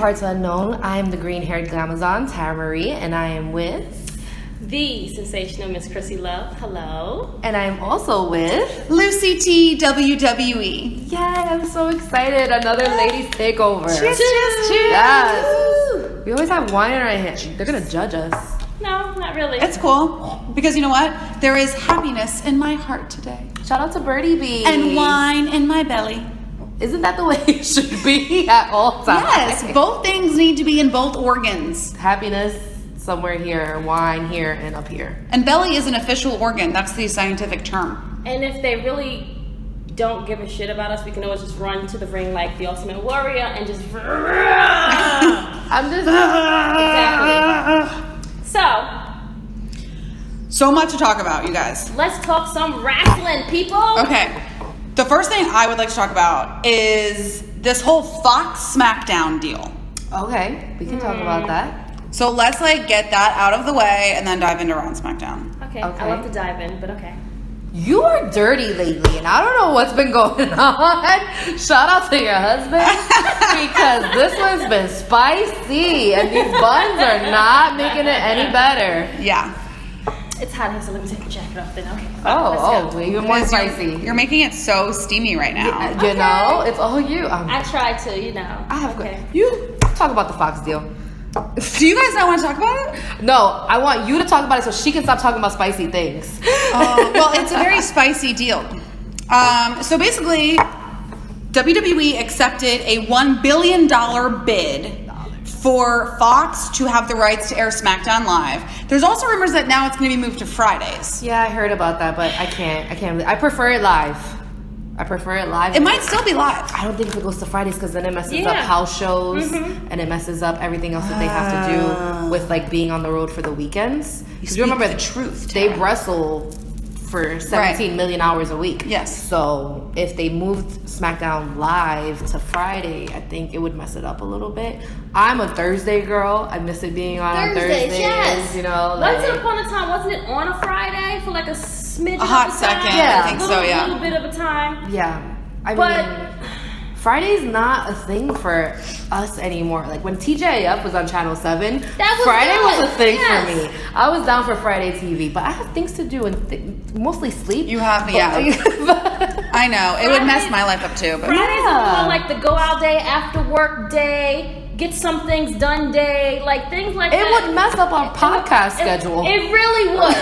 Parts Unknown. I am the green-haired glamazon, Tara Marie, and I am with... the sensational Miss Chrissy Love. Hello. And I am also with... LucyTWWE. Yay, I'm so excited. Another ladies takeover. Cheers, cheers, cheers. Yes. We always have wine in our hands. They're going to judge us. No, not really. It's cool. Because you know what? There is happiness in my heart today. Shout out to Birdie B. And wine in my belly. Isn't that the way it should be at all times? Yes, both things need to be in both organs. Happiness somewhere here, wine here, and up here. And belly is an official organ. That's the scientific term. And if they really don't give a shit about us, we can always just run to the ring like the Ultimate Warrior and just... I'm just... Exactly. So much to talk about, you guys. Let's talk some wrestling, people. Okay. The first thing I would like to talk about is this whole Fox SmackDown deal. Okay, we can talk about that. So let's get that out of the way and then dive into Raw and SmackDown. Okay, I love to dive in, but okay. You are dirty lately, and I don't know what's been going on. Shout out to your husband, because this one's been spicy, and these buns are not making it any better. Yeah. It's hot here, so let me take the jacket off then. Okay. Oh, even more spicy. You're making it so steamy right now. Yeah, you know, it's all you. I try to, you know. I have you talk about the Fox deal. Do you guys not want to talk about it? No, I want you to talk about it so she can stop talking about spicy things. Well, it's a very spicy deal. So basically, WWE accepted a $1 billion bid for Fox to have the rights to air SmackDown Live. There's also rumors that now it's going to be moved to Fridays. Yeah, I heard about that, but I can't. I prefer it live. It might still be live. I don't think if it goes to Fridays, because then it messes up house shows and it messes up everything else that they have to do with being on the road for the weekends. Because you remember the truth. They wrestle for 17 million hours a week. Yes. So if they moved SmackDown Live to Friday, I think it would mess it up a little bit. I'm a Thursday girl. I miss it being on Thursdays. Yes. You know, once upon a time, wasn't it on a Friday for a smidgen? A hot second. Yeah. I think so. Yeah. A little bit of a time. Yeah. I mean, Friday's not a thing for us anymore. Like when TJF was on Channel 7, Friday was a thing for me. I was down for Friday TV, but I have things to do and mostly sleep. You have, yeah. I know. It would mess my life up too. But Fridays are more the go out day, after work day, get some things done day, things like that. It would mess up our podcast schedule. It really would.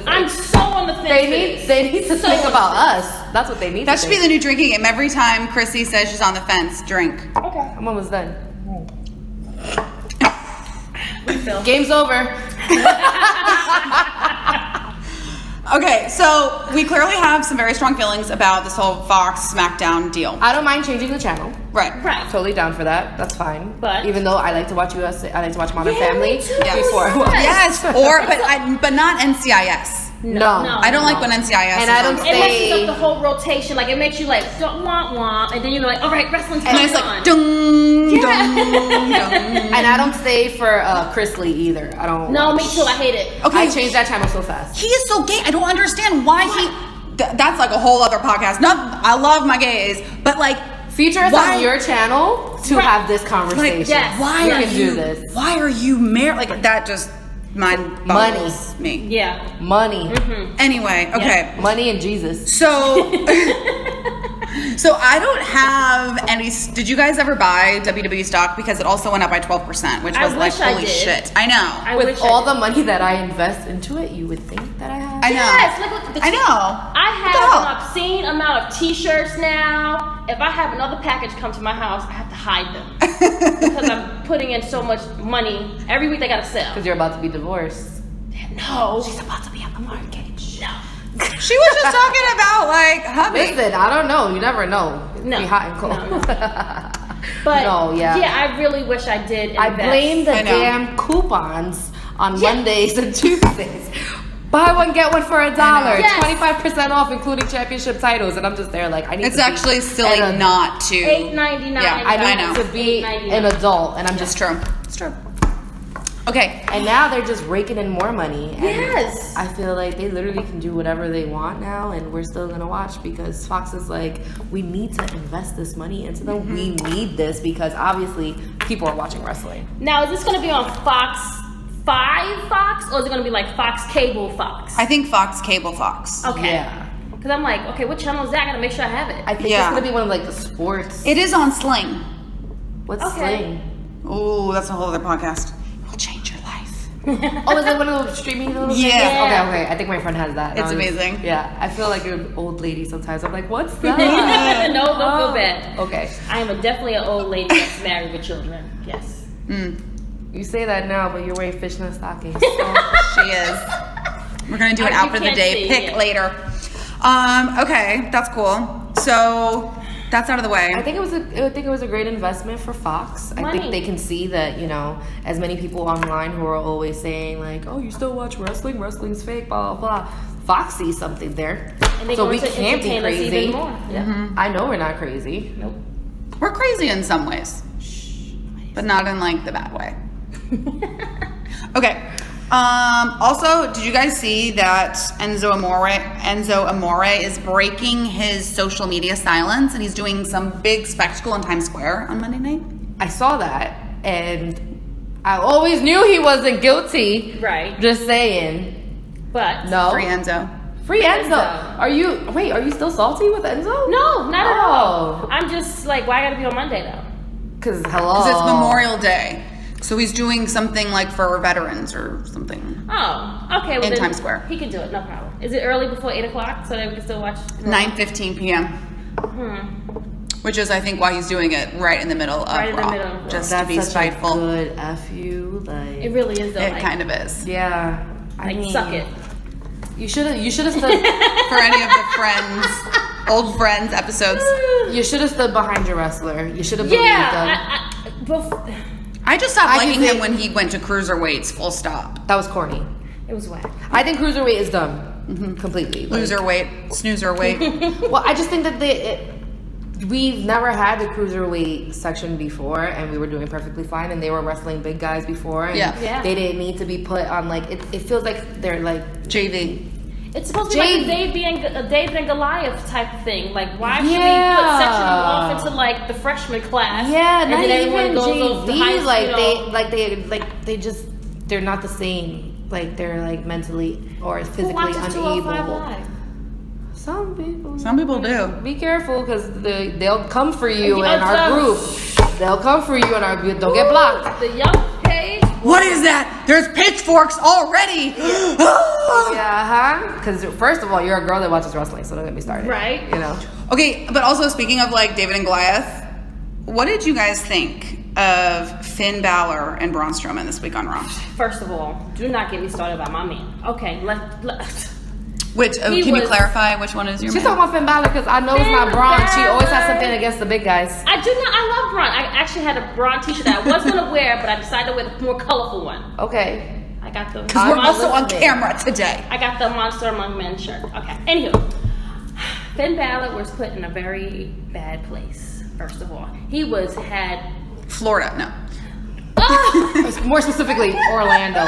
I'm so on the fence. They need to think about us. That's what they need. That should be the new drinking game. Every time Chrissy says she's on the fence, drink. Okay. I'm almost done. Game's over. Okay, so we clearly have some very strong feelings about this whole Fox SmackDown deal. I don't mind changing the channel. Right. Totally down for that. That's fine. But even though I like to watch USA, I like to watch Modern Family. Before. Yes, but not NCIS. No. I don't like when NCIS and I don't It messes up the whole rotation. It makes you don't womp, and then you're all right, wrestling's and it's on. Dung, dung, dung. And I don't stay for Chris Lee either. I don't. No, me too. I hate it. Okay, I changed that channel so fast. He is so gay. I don't understand why he. That's a whole other podcast. I love my gays, but feature us on your channel to have this conversation. Yes. Why are you married? That just mind boggles me. Yeah. Money. Mm-hmm. Anyway, okay. Yeah. Money and Jesus. So I don't have any. Did you guys ever buy WWE stock? Because it also went up by 12%, which was holy shit. I know. With all the money that I invest into it, you would think that I have. I know. Yes, I know. I have an obscene amount of t-shirts now. If I have another package come to my house, I have to hide them. Because I'm putting in so much money. Every week they gotta sell. Because you're about to be divorced. No. She's about to be on the mortgage. No. She was just talking about hubby. Listen, I don't know. You never know. It could be hot and cold. No. But I really wish I did invest. I blame the damn coupons on Mondays and Tuesdays. Buy one, get one for $1. Yes. 25% off, including championship titles. And I'm just there I need it's to actually silly not to. $8.99. Yeah, I need to be an adult. And I'm just true. It's true. Okay. And now they're just raking in more money. And Yes. I feel like they literally can do whatever they want now, and we're still gonna watch because Fox is like, we need to invest this money into them. Mm-hmm. We need this because obviously people are watching wrestling. Now, is this going to be on Fox 5 Fox, or is it going to be like Fox Cable Fox? I think Fox Cable Fox. Okay. Yeah. Because I'm like, okay, what channel is that? I got to make sure I have it. I think Yeah. it's gonna be one of like the sports. It is on Sling. What's Okay. Sling? Oh, that's a whole other podcast. It will change your life. Oh, is it one of those streaming little things? Yeah. Okay. I think my friend has that. It's amazing. Yeah. I feel like an old lady sometimes. I'm like, what's that? No, don't feel bad. Okay. I am definitely an old lady that's married with children. Yes. You say that now, but you're wearing fishnet stockings. She is. We're gonna do an You outfit of the can't day see pick it. later. Okay, that's cool. So that's out of the way. I think it was a great investment for Fox. I Money. think they can see that, as many people online who are always saying like, "Oh, you still watch wrestling? Wrestling's fake." Blah blah blah. Fox sees something there, And they're so going we to can't be entertain us crazy. even more. Yeah. I know we're not crazy. Nope. We're crazy in some ways, but not in like the bad way. Okay. Also, did you guys see that Enzo Amore is breaking his social media silence, and he's doing some big spectacle in Times Square on Monday night? I saw that, and I always knew he wasn't guilty. Right. Just saying. But No. Free Enzo. Free Enzo. Enzo. Are you still salty with Enzo? no, not at Oh. all. I'm just like, why gotta be on Monday though? Because hello. Because it's Memorial Day. So he's doing something like for veterans or something. Oh, okay. Well, In then Times Square. He can do it, no problem. Is it early before 8 o'clock so that we can still watch? 9:15 p.m. Which is, I think, why he's doing it right in the middle of Right in the Raw. middle of Raw. Just That's to be such spiteful. a good F you. Like, It really is though. It like, kind of is. yeah. I like mean, suck it. You should have stood. For any of the friends, old friends episodes. You should have stood behind your wrestler. You should have believed them. Yeah. I just stopped I liking can him say- when he went to cruiserweights, full stop. That was corny. It was whack. I think cruiserweight is dumb. Completely. Like- Loserweight, snoozerweight. Well, I just think that we've never had the cruiserweight section before, and we were doing perfectly fine, and they were wrestling big guys before, and Yeah. they didn't need to be put on like it feels like they're like JV. It's supposed to be like a David and Goliath type of thing. Like, why should we put section them off into like the freshman class? yeah, and not then everyone even goes off to high JV. school. They're not the same. Like they're like mentally or Who physically watches 205 unable. Live? Some people do. Be careful because they'll come for you Yeah, in our so- group. They'll come for you in our group. Don't get blocked. The young page. What is that? There's pitchforks already. Yeah, Because first of all, you're a girl that watches wrestling, so don't get me started. Right. You know. Okay, but also speaking of like David and Goliath, what did you guys think of Finn Balor and Braun Strowman this week on Raw? First of all, do not get me started about my man. Okay, Which He can you was- clarify which one is your She's man? talking about Finn Balor because I know it's Finn not Braun. She always has Balor. something against the big guys. I do not. I love Braun. I actually had a Braun T-shirt that I was gonna wear, but I decided to wear the more colorful one. Okay. I got the. Because we're I'm also on listening. camera today. I got the Monster Among Men shirt. Okay. Anywho, Finn Balor was put in a very bad place. First of all, he had. Florida, no. Oh, More specifically, Orlando.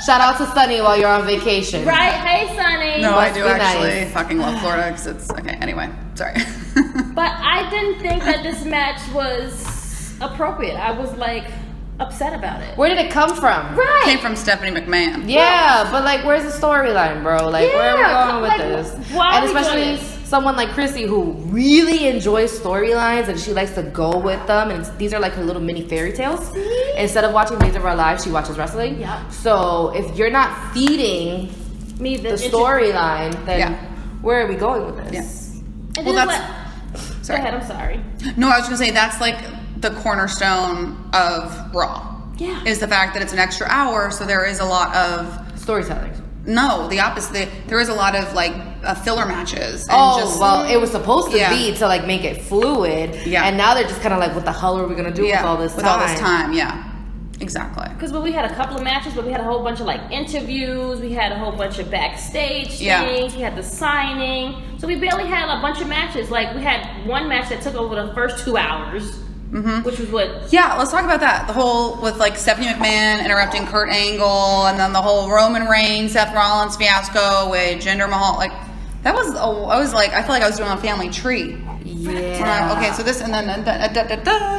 Shout out to Sunny while you're on vacation. right. Hey, Sonny. No, I must do be actually nice. fucking love Florida because it's okay. Anyway, sorry. But I didn't think that this match was appropriate. I was like upset about it. Where did it come from? Right. Came from Stephanie McMahon. Yeah, but like, where's the storyline, bro? Like, where are we Yeah, going with like, this? why are And we doing especially this? someone like Chrissy who really enjoys storylines and she likes to go with them, and these are like her little mini fairy tales. Instead of watching Days of Our Lives, she watches wrestling. Yep. So if you're not feeding Me the storyline, then Yeah. where are we going with this? Yeah. And Well, then that's- Go Sorry. ahead. I'm sorry. No, I was gonna say that's like the cornerstone of Raw. Yeah. Is the fact that it's an extra hour, so there is a lot of Storytelling. no, the opposite. There is a lot of like filler matches. And Oh, well, it was supposed to Yeah. be to like make it fluid. Yeah. And now they're just kind of like, what the hell are we going to do with all this time? Yeah, exactly. Because we had a couple of matches, but we had a whole bunch of like interviews. We had a whole bunch of backstage Yeah. things. We had the signing. So we barely had a bunch of matches. Like we had one match that took over the first 2 hours. Which was what? Yeah, let's talk about that. The whole with like Stephanie McMahon interrupting Kurt Angle, and then the whole Roman Reigns, Seth Rollins fiasco with Jinder Mahal. Like that was, I was like, I feel like I was doing a family tree. Yeah. Okay, so this and then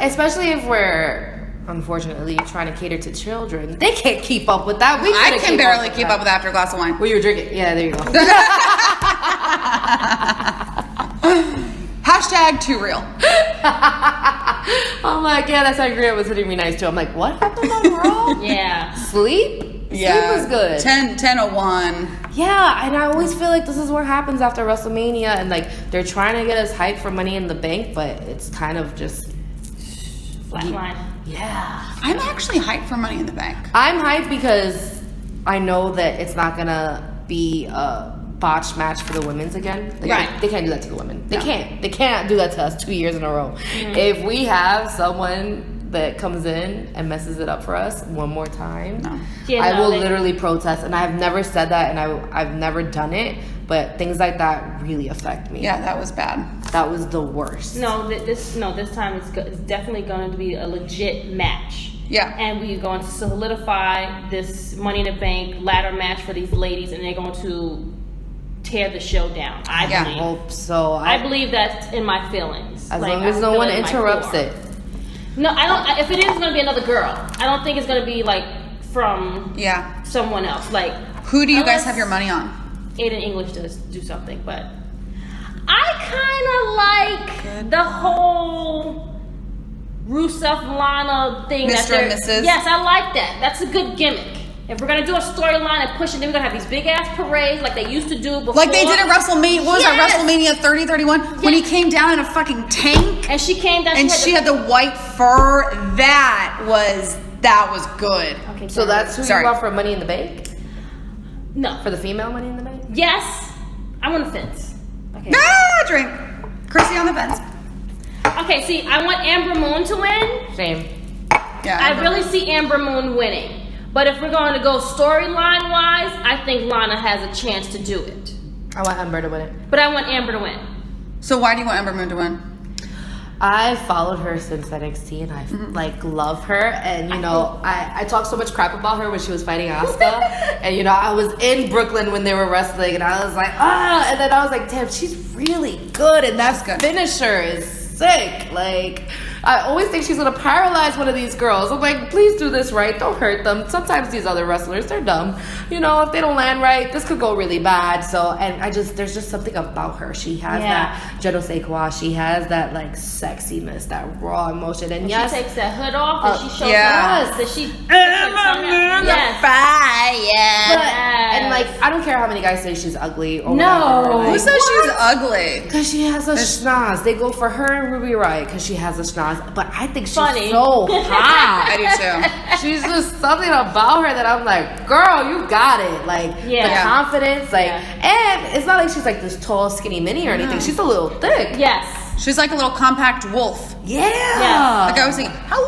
especially if we're unfortunately trying to cater to children, they can't keep up with that. I can barely keep up with after a glass of wine. Well, you were drinking. Yeah, there you go. Hashtag too real. I'm like, yeah, that sangria was hitting me nice too. I'm like, what happened on Raw? Yeah. Sleep was good. 10:01. Yeah, and I always feel like this is what happens after WrestleMania, and like they're trying to get us hyped for Money in the Bank, but it's kind of just flatline. Yeah. I'm actually hyped for Money in the Bank. I'm hyped because I know that it's not gonna be a botched match for the women's again. They can't do that to the women. They can't do that to us 2 years in a row. If we have someone that comes in and messes it up for us one more time, I will literally protest. And I've never said that, and I've never done it, but things like that really affect me. Yeah, that was bad. That was the worst. This time it's definitely going to be a legit match. Yeah. And we're going to solidify this Money in the Bank ladder match for these ladies, and they're going to tear the show down. I believe. Hope so. I believe that's in my feelings. As long as no one interrupts it. No, I don't. If it is going to be another girl, I don't think it's going to be like from someone else. Like, who do you guys have your money on? Aiden English does do something, but I kind of like the whole Rusev Lana thing. Mr. and Mrs. Yes, I like that. That's a good gimmick. If we're gonna do a storyline and push it, then we're gonna have these big ass parades like they used to do before. Like they did at WrestleMania. What was that? WrestleMania 30, 31? Yes. When he came down in a fucking tank. And she came down. And she had the white fur. That was good. Okay, so that's who you want for Money in the Bank? No. For the female Money in the Bank? Yes. I'm on the fence. Okay. Drink. Chrissy on the fence. Okay, see, I want Amber Moon to win. Same. Yeah. I really see Amber Moon winning. But if we're going to go storyline wise, I think Lana has a chance to do it. I want Amber to win it. But I want Amber to win. So why do you want Amber Moon to win? I followed her since NXT, and I love her. And you know, I talked so much crap about her when she was fighting Asuka. And you know, I was in Brooklyn when they were wrestling, and I was like, and then I was like, damn, she's really good, and that finisher is sick. Like, I always think she's gonna paralyze one of these girls. I'm like, please do this right. Don't hurt them. Sometimes these other wrestlers, they're dumb. You know, if they don't land right, this could go really bad. So, and there's just something about her. She has that je ne sais quoi. She has that like sexiness, that raw emotion. And yes, she takes that hood off and she shows us that she. And like, I don't care how many guys say she's ugly or no. whatever. Like, who says she's ugly? Because she has a schnoz. They go for her and Ruby Riott because she has a schnoz. But I think she's so hot. I do too. She's just something about her that I'm like, girl, you got it. Like the confidence, like, and it's not like she's like this tall, skinny mini or anything. She's a little thick. Yes. She's like a little compact wolf. Yeah. Yes. Like I was saying, how?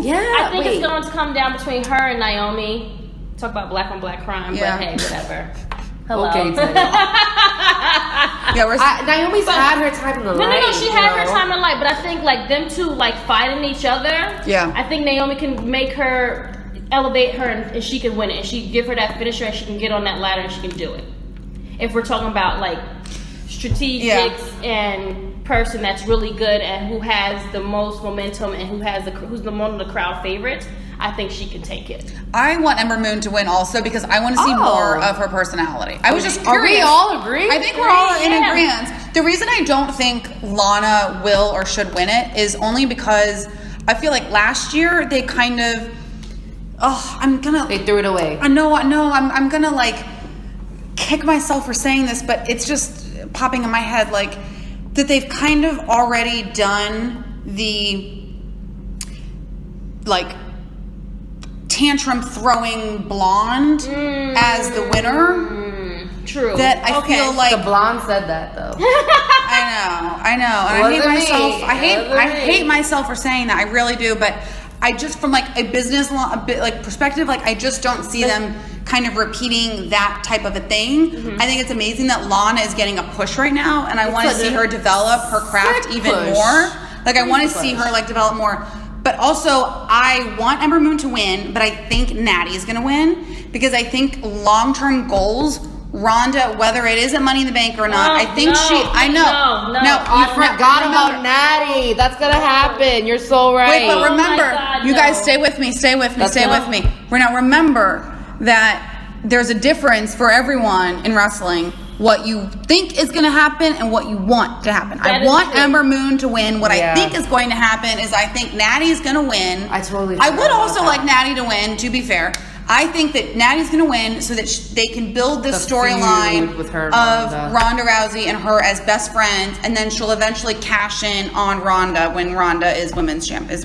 Yeah. I think it's going to come down between her and Naomi. Talk about black on black crime, but hey, whatever. Hello. Okay, Naomi's had her time in the light. No, she had her time in the light, but I think like them two like fighting each other. Yeah. I think Naomi can make her elevate her and she can win it. And she give her that finisher and she can get on that ladder and she can do it. If we're talking about like strategics and person that's really good and who has the most momentum and who's one of the crowd favorites, I think she can take it. I want Ember Moon to win also because I want to see more of her personality. I was just curious. Are we all agreeing? I think we're all in agreement. The reason I don't think Lana will or should win it is only because I feel like last year they kind of, they threw it away. I know, I'm gonna like kick myself for saying this, but it's just popping in my head like that they've kind of already done the like tantrum throwing blonde as the winner. True. That I feel like the blonde said that though. I know. And I hate myself. I hate myself for saying that. I really do. But I just, from like a business perspective, like I just don't see them kind of repeating that type of a thing. I think it's amazing that Lana is getting a push right now, and I want to see her develop her craft even more. Like, I want to see her, like, develop more. But also, I want Ember Moon to win, but I think Natty is going to win because I think long-term goals, Ronda, whether it is a Money in the Bank or not, I think I forgot about Natty. That's going to happen. You're so right. Wait, but remember, you guys stay with me. Now, remember that there's a difference for everyone in wrestling. What you think is going to happen and what you want to happen. I want Ember Moon to win. What I think is going to happen is I think Natty's going to win. I would also like Natty to win, to be fair. I think that Natty's going to win so that they can build this storyline of Ronda Rousey and her as best friends, and then she'll eventually cash in on Ronda when Ronda is the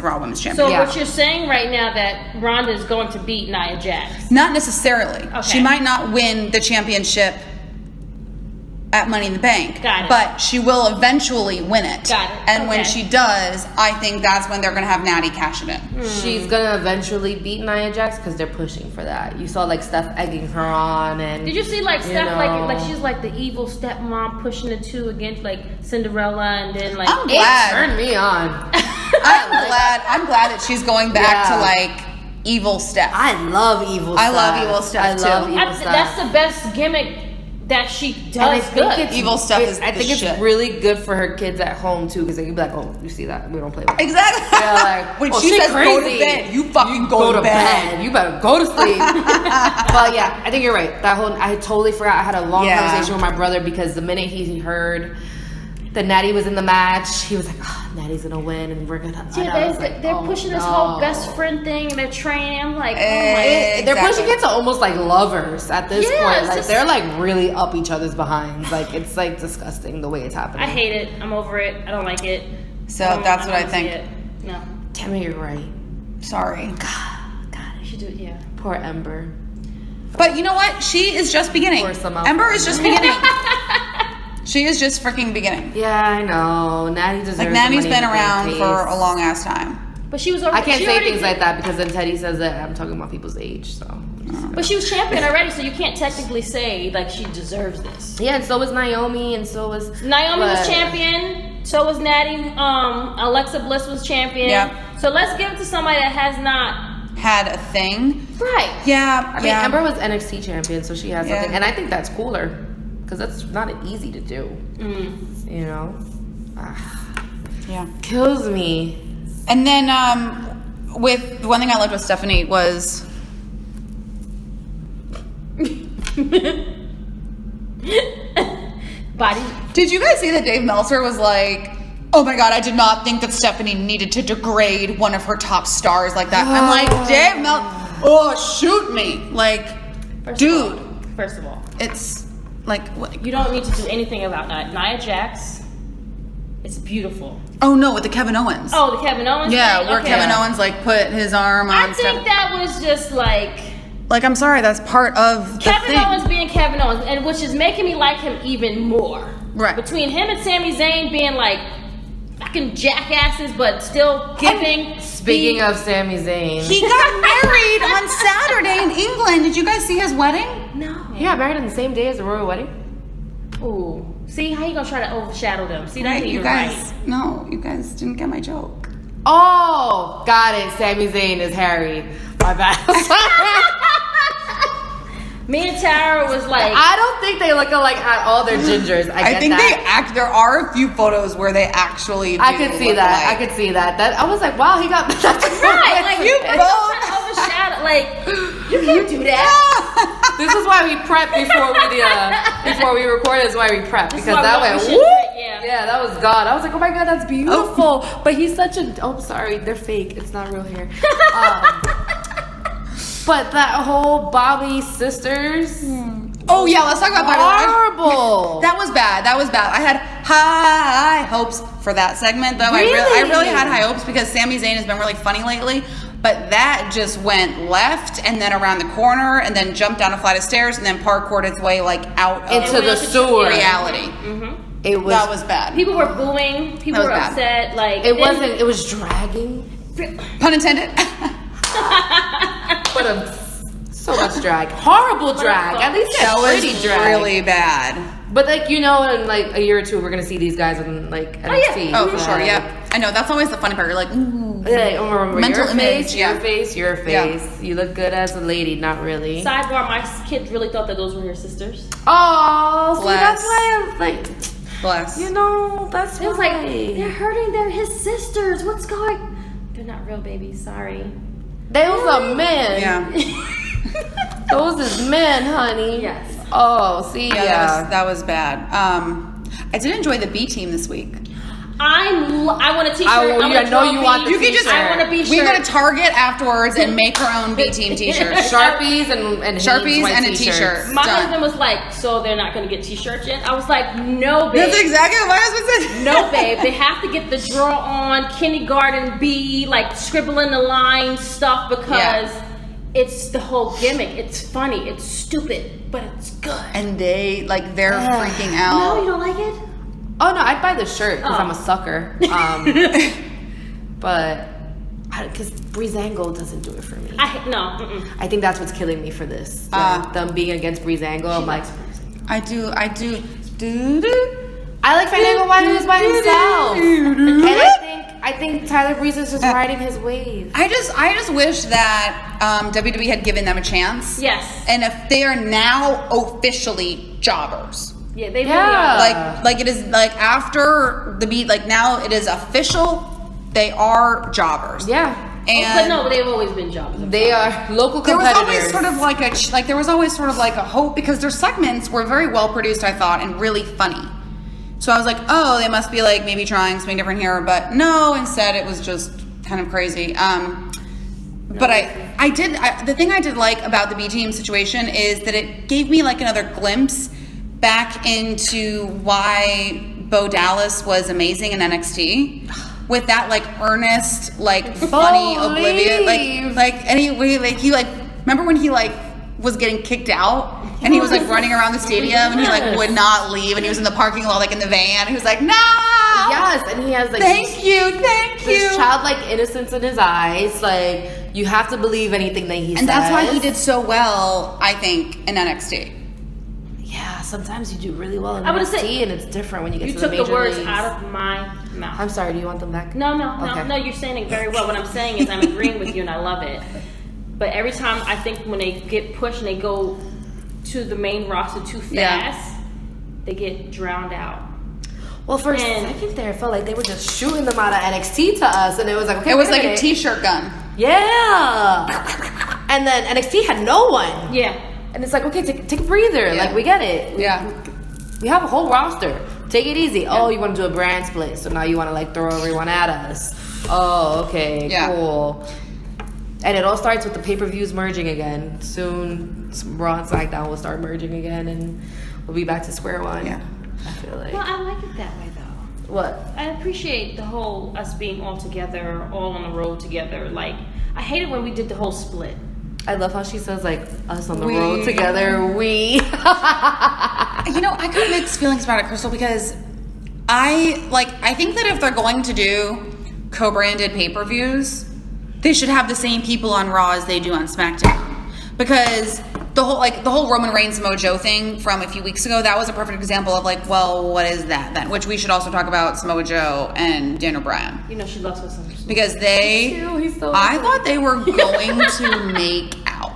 Raw Women's Champion. So what you're saying right now that Ronda is going to beat Nia Jax? Not necessarily. Okay. She might not win the championship at Money in the Bank. Got it. But she will eventually win it. Got it. And when she does, I think that's when they're going to have Natty cash it in. She's going to eventually beat Nia Jax because they're pushing for that. You saw like Steph egging her on, and did you see like Steph like she's like the evil stepmom pushing the two against like Cinderella, and then like I'm glad. It turned me on. I'm glad that she's going back to like evil Steph. I love evil Steph. I love evil Steph too. That's the best gimmick that she does good. Evil Stuff is I think it's really good for her kids at home too, because they can be like, oh, you see that? We don't play with her. Exactly. Yeah, like, when she says crazy. go to bed, you fucking go to bed. You better go to sleep. But yeah, I think you're right. I totally forgot. I had a long conversation with my brother because the minute he heard that Natty was in the match, he was like, oh, Natty's gonna win and we're gonna. They're pushing this whole best friend thing and they're training. I'm like, they're pushing it to almost like lovers at this point. Like they're like really up each other's behinds. Like it's like disgusting the way it's happening. I hate it. I'm over it. I don't like it. So that's what I think. No. Damn it, you're right. Sorry. God, I should do it. Yeah. Poor Ember. But you know what? She is just beginning. Ember is just beginning. She is just freaking beginning. Yeah, I know. Natty deserves. Like Natty's been around for a long ass time. But she was already. I can't say things like that because then Teddy says that I'm talking about people's age. So. But she was champion already, so you can't technically say like she deserves this. Yeah, and so was Naomi, and so was was champion. So was Natty. Alexa Bliss was champion. Yeah. So let's give it to somebody that has not had a thing. Right. Yeah. I mean, Ember was NXT champion, so she has something, and I think that's cooler. Because that's not easy to do. You know? Yeah. Kills me. And then with the one thing I loved with Stephanie was body. Did you guys see that Dave Meltzer was like, oh my god, I did not think that Stephanie needed to degrade one of her top stars like that. I'm like, Dave Meltzer, shoot me. Like, First of all. It's like, what? You don't need to do anything about Nia Jax. It's beautiful. Oh no, with the Kevin Owens. Oh, the Kevin Owens thing? Okay. Where Kevin Owens like put his arm on I think that was just like, I'm sorry, that's part of Kevin the thing. Owens being Kevin Owens, and which is making me like him even more. Right. Between him and Sami Zayn being like fucking jackasses, but still giving. Speaking of Sami Zayn, he got married on Saturday in England. Did you guys see his wedding? No. He got married on the same day as the royal wedding. Ooh. See how you gonna try to overshadow them? See that you guys? Right. No, you guys didn't get my joke. Oh, got it. Sami Zayn is Harry. My bad. Me and Tara was like, I don't think they look alike at all. They're gingers. I think that. There are a few photos where they actually. I could see that. I could see that. I was like, wow, he got that's right. Like you both overshadow. Like you can't do that. This is why we prep before we record. This is why we prep because that went whoop. Yeah, that was God. I was like, oh my God, that's beautiful. Oh. But he's such a. Oh, sorry, they're fake. It's not real hair. But that whole Bobby sisters. Oh yeah, let's talk about Bobby. Horrible. That was bad. I had high hopes for that segment, though. Really? I really had high hopes because Sami Zayn has been really funny lately. But that just went left and then around the corner and then jumped down a flight of stairs and then parkoured its way out into the sewer. Reality. Mm-hmm. That was bad. People were booing. People were upset. Like it wasn't. It was dragging. Pun intended. But so much drag. Horrible drag. At least that was drag. Really bad. But in like a year or two, we're gonna see these guys in like NXT. Oh, for sure. Yeah. I know, that's always the funny part. You're like, ooh. Like, remember, Mental your image, face, yeah. your face, your face. Yeah. You look good as a lady, not really. Sidebar, my kids really thought that those were her sisters. Oh, see, Bless. that's why I'm like, Bless. you know, that's It was why. like, they're hurting, they're his sisters. What's going? They're not real babies, sorry. Those are men. Yeah. Those is men, honey. Yes. Oh, see, yeah. That was bad. I did enjoy the B team this week. I want a t-shirt. I know you want the You can just. t-shirt. I want a b-shirt. We go to Target afterwards and make our own B team t-shirts. Sharpies and Sharpies Hanes and a white t-shirt. My Done. husband was like, so they're not going to get t-shirts yet? I was like, no, babe. That's exactly what my husband said. No, babe. They have to get the draw on kindergarten B, like scribbling the line stuff because it's the whole gimmick. It's funny. It's stupid, but it's good. And they're freaking out. No, you don't like it? Oh no, I'd buy the shirt because Oh. I'm a sucker. But because Breezango doesn't do it for me. No. I think that's what's killing me for this. Them being against Breezango. I'm like, I do. I like Fandango when he was by himself, and I think Tyler Breeze is just riding his wave. I just wish that WWE had given them a chance. Yes. And if they are now officially jobbers. Yeah, they really Yeah. are. Like it is like after the beat, like now it is official. They are jobbers. Yeah, And But no, they've always been jobbers. they are local there was competitors. always sort of like there was always sort of like a hope because their segments were very well produced, I thought, and really funny. So I was like, oh, they must be like maybe trying something different here, but no. Instead, it was just kind of crazy. But the thing I did like about the B team situation is that it gave me like another glimpse back into why Bo Dallas was amazing in NXT. With that like earnest, like funny, oblivious, and he remember when he like was getting kicked out and he was like running around the stadium and he like would not leave and he was in the parking lot like in the van and he was like, no. Yes, and he has like Thank you. this childlike innocence in his eyes. Like you have to believe anything that he says. And that's why he did so well, I think, in NXT. Yeah, sometimes you do really well in I would've NXT, said- and it's different when you get You to the took major the words leagues. out of my mouth. I'm sorry. Do you want them back? No, Okay. you're saying it very well. What I'm saying is I'm agreeing with you and I love it. But every time I think when they get pushed and they go to the main roster too fast, they get drowned out. Well, for a second there, it felt like they were just shooting them out of NXT to us, and it was like, okay, It was wait like a minute. t-shirt gun. Yeah. And then NXT had no one. Yeah. And it's like, okay, take a breather. Yeah. Like, we get it. Yeah. We have a whole roster. Take it easy. Oh, you want to do a brand split, so now you want to like throw everyone at us. Oh, okay, cool. And it all starts with the pay-per-views merging again. Soon, Raw and SmackDown will start merging again, and we'll be back to square one. Yeah. I feel like. Well, I like it that way though. What? I appreciate the whole us being all together, all on the road together. Like, I hated when we did the whole split. I love how she says like us on the We. road together. We. You know, I got mixed feelings about it, Crystal, because I think that if they're going to do co-branded pay-per-views, they should have the same people on Raw as they do on SmackDown. Because the whole Roman Reigns Samoa Joe thing from a few weeks ago, that was a perfect example of like, well, what is that then? Which we should also talk about Samoa Joe and Daniel Bryan. You know, she loves us. Because I thought they were going to make out.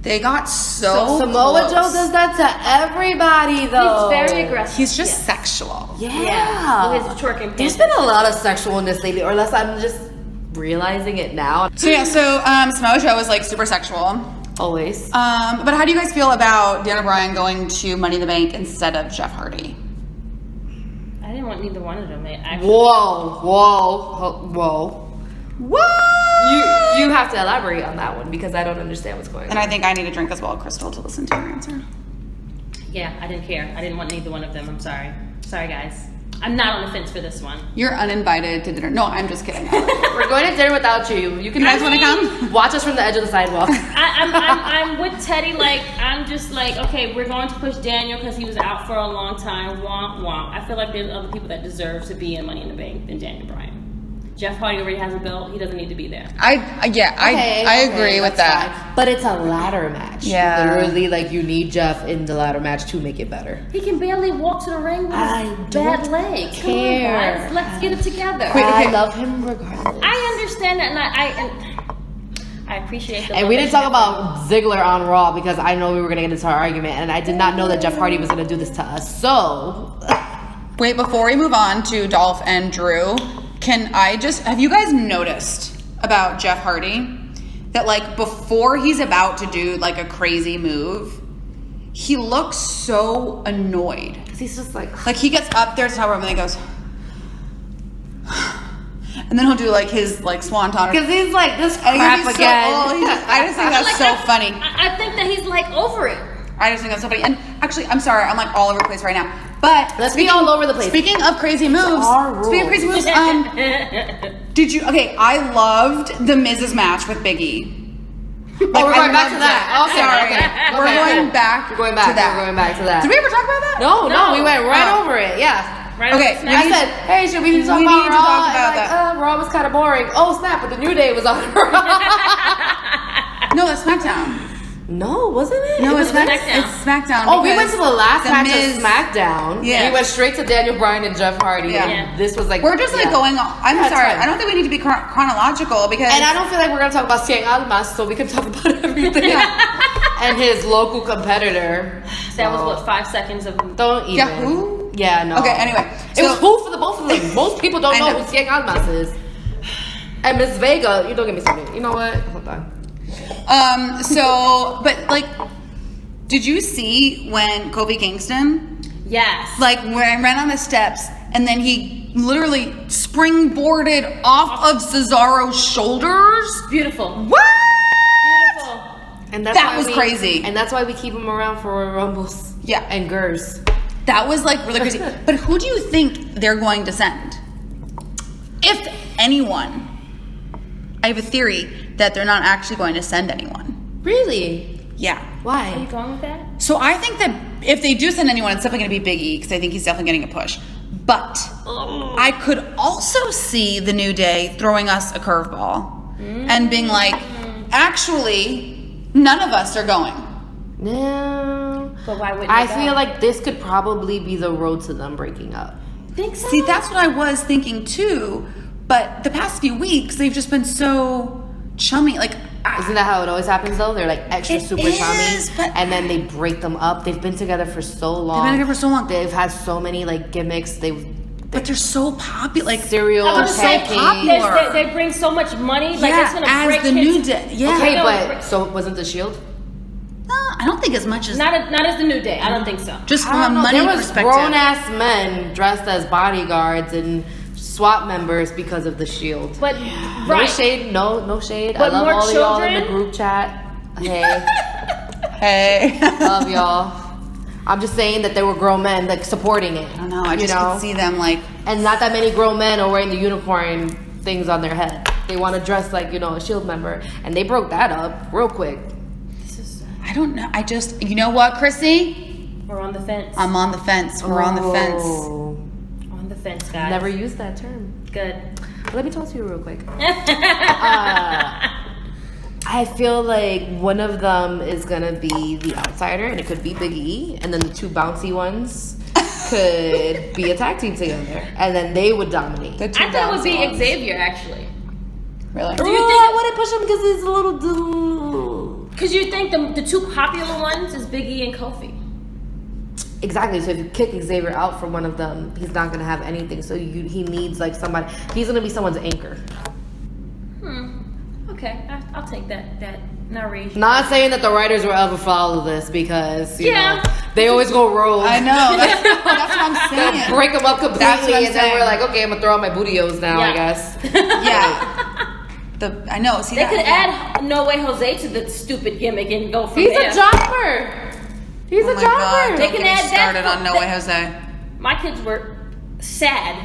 They got so Samoa close. Joe does that to everybody though. He's very aggressive. He's just sexual. Yeah. With his twerking There's pants. been a lot of sexualness lately, or unless I'm just realizing it now. So Samoa Joe is like super sexual. Always. But how do you guys feel about Daniel Bryan going to Money in the Bank instead of Jeff Hardy? I didn't want neither one of them. Whoa. What? You have to elaborate on that one because I don't understand what's going on. And I think I need a drink as well, Crystal, to listen to your answer. Yeah, I didn't care. I didn't want neither one of them. I'm sorry. Sorry, guys. I'm not on the fence for this one. You're uninvited to dinner. No, I'm just kidding. We're going to dinner without you. You guys want to come? Watch us from the edge of the sidewalk. I'm with Teddy. Like, I'm just like, okay, we're going to push Daniel because he was out for a long time. Womp womp. I feel like there's other people that deserve to be in Money in the Bank than Daniel Bryan. Jeff Hardy already has a belt. He doesn't need to be there. I agree with that. Fine. But it's a ladder match. Yeah. Literally, like, you need Jeff in the ladder match to make it better. He can barely walk to the ring with his bad leg. Care. Come on, guys. Let's get it together. I love him regardless. I understand that, and I appreciate the. And we didn't talk about Ziggler on Raw because I know we were going to get into our argument, and I did not know that Jeff Hardy was going to do this to us. So, wait, before we move on to Dolph and Drew, have you guys noticed about Jeff Hardy that, like, before he's about to do, like, a crazy move, he looks so annoyed. because he's just like he gets up there to top rope and then he goes, and then he'll do, like, his, like, swanton. because he's like this crap He's again. I just think that's so funny. I think that he's like over it. I just think that's so funny. And actually, I'm sorry, I'm, like, all over the place right now. But Let's be all over the place. Speaking of crazy moves, our rules. I loved the Miz's match with Big E. We're going back to that. Okay, Sorry. okay. We're going back We're going back to that. We're going back to that. Did we ever talk about that? No, we went right over it. Yeah. Right Okay, on the I smack. said, hey, should we talk We about need to Raw? talk about And Raw was kind of boring. Oh, snap, but the New Day was on Raw. No, that's SmackDown. No, wasn't it? No, was it's SmackDown. SmackDown. Oh, we went to the last The match Miz- of SmackDown. Yeah. We went straight to Daniel Bryan and Jeff Hardy. Yeah. And this was like... We're just, like, yeah. going on. I'm Yeah, sorry. it's fine. I don't think we need to be chronological because... And I don't feel like we're going to talk about Cien Almas, so we can talk about everything. And his local competitor. That was So, what 5 seconds of. Don't even. Yeah, who? Yeah, no. Okay, anyway. It was who for the both of them. Most people don't I know know. who Cien Almas is. And Miss Vega, you don't get me started. You know what? Hold on. But, like, did you see when Kofi Kingston, Yes. like, ran on the steps and then he literally springboarded off of Cesaro's shoulders? Beautiful. What? Beautiful. And that's That why was crazy. And that's why we keep him around for Royal Rumbles. Yeah. And Gers. That was, like, really crazy. But who do you think they're going to send? If anyone. I have a theory that they're not actually going to send anyone. Really? Yeah. Are you Why? going with that? So I think that if they do send anyone, it's definitely going to be Big E because I think he's definitely getting a push. But I could also see the New Day throwing us a curveball and being like, actually, none of us are going. No. But why wouldn't I they feel go? like this could probably be the road to them breaking up. Think so? See, that's what I was thinking too. But the past few weeks, they've just been so chummy. Like, Isn't that how it always happens though? They're like extra It super is, chummy, but- and then they break them up. They've been together for so long. They've been together for so long. They've had so many like gimmicks. but they're so popular. Like, Cereal I was so tag team. popular. They bring so much money. Like yeah, it's gonna as break the his- New Day. Yeah. Okay, No, but so wasn't the Shield? I don't think as much as not as the New Day. I don't think so. just I from a don't know. money There was perspective. grown ass men dressed as bodyguards and SWAT members because of the Shield. But No right. shade, no shade. But I love more all of y'all in the children? group chat. Hey, Hey. love y'all. I'm just saying that there were grown men like supporting it. I don't know. I just could see them like. And not that many grown men are wearing the unicorn things on their head. They want to dress like, a Shield member. And they broke that up real quick. I don't know. You know what, Chrissy? We're on the fence. I'm on the fence. We're on the fence. Oh. On the fence, guys. Never used that term. Good. Let me talk to you real quick. I feel like one of them is gonna be the outsider, and it could be Big E, and then the two bouncy ones could be a tag team together, and then they would dominate. The two I thought it would be bouncy ones. Xavier actually. Really? Do you Oh, think- I wouldn't push him because he's a little. Because you think the two popular ones is Big E and Kofi. Exactly. So if you kick Xavier out from one of them, he's not gonna have anything. So he needs like somebody. He's gonna be someone's anchor. Okay, I'll take that narration. Not saying that the writers will ever follow this because you Yeah. know they always go rogue. I know. That's what I'm They'll saying. break them up completely, That's what I'm and then we're saying. like, okay, I'm gonna throw out my bootios now. I Yeah. guess. Yeah. I know. See, They that, could add No Way Jose to the stupid gimmick and go from He's there. a jobber. He's Oh a my jobber. God, They don't can get me add that started for- on No Way Jose. My kids were sad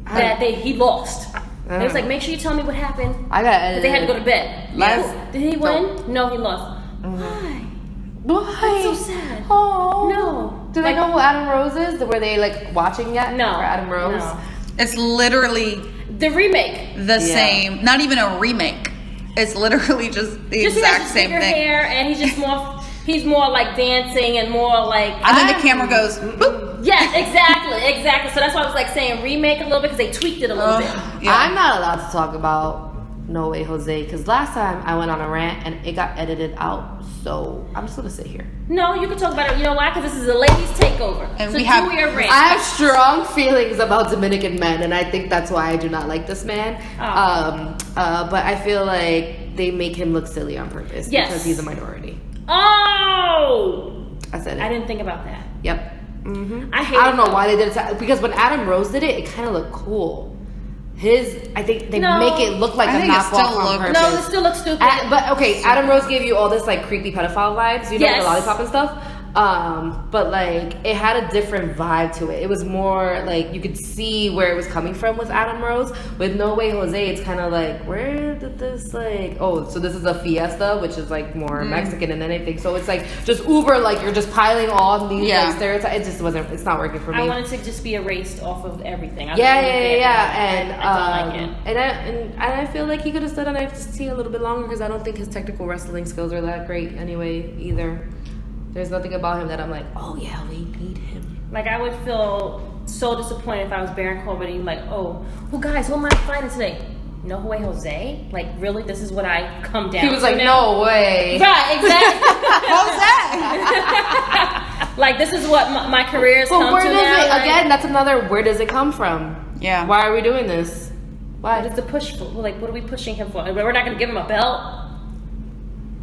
that he lost. It was like, make sure you tell me what happened. I got. But they had to go to bed. Last- Did he win? No, he lost. Why? Why? That's so sad. Oh No. Do they Like- know who Adam Rose is? Were they like watching yet? No. For Adam Rose. No. It's literally The remake. The same. Not even a remake. It's literally just the exact same thing. Hair, and he's more like dancing and more like. And then the camera goes. Boop. Yes, exactly. So that's why I was like saying remake a little bit because they tweaked it a little bit. Yeah. I'm not allowed to talk about No Way Jose because last time I went on a rant and it got edited out. So I'm just gonna sit here. No, you can talk about it. You know why? Because this is a ladies' takeover. And so we have. I have strong feelings about Dominican men, and I think that's why I do not like this man. But I feel like they make him look silly on purpose because he's a minority. Oh, I said it. I didn't think about that. Yep. Mm-hmm. I don't know why they did it because when Adam Rose did it kind of looked cool. I think they make it look like a knockoff on purpose. No, it still looks stupid. But okay, Adam Rose gave you all this like creepy pedophile vibes, you know, the lollipop and stuff. But like it had a different vibe to it. It was more like you could see where it was coming from with Adam Rose. With No Way Jose, it's kind of like where did this like? Oh, so this is a fiesta, which is like more Mexican than anything. So it's like just uber like you're just piling on these like stereotypes. It just wasn't. It's not working for me. I wanted to just be erased off of everything. And I don't like it. And I feel like he could have stood on NXT a little bit longer because I don't think his technical wrestling skills are that great anyway either. There's nothing about him that I'm like, oh yeah, we need him. Like I would feel so disappointed if I was Baron Corbin and like, oh, well guys, who am I fighting today? No Way Jose? Like really, this is what I come down. He was like, no way. Right, exactly. Jose. Like this is what my career has come to now. Like, again, that's another. Where does it come from? Yeah. Why are we doing this? Why? What is the push for? Like, what are we pushing him for? We're not going to give him a belt.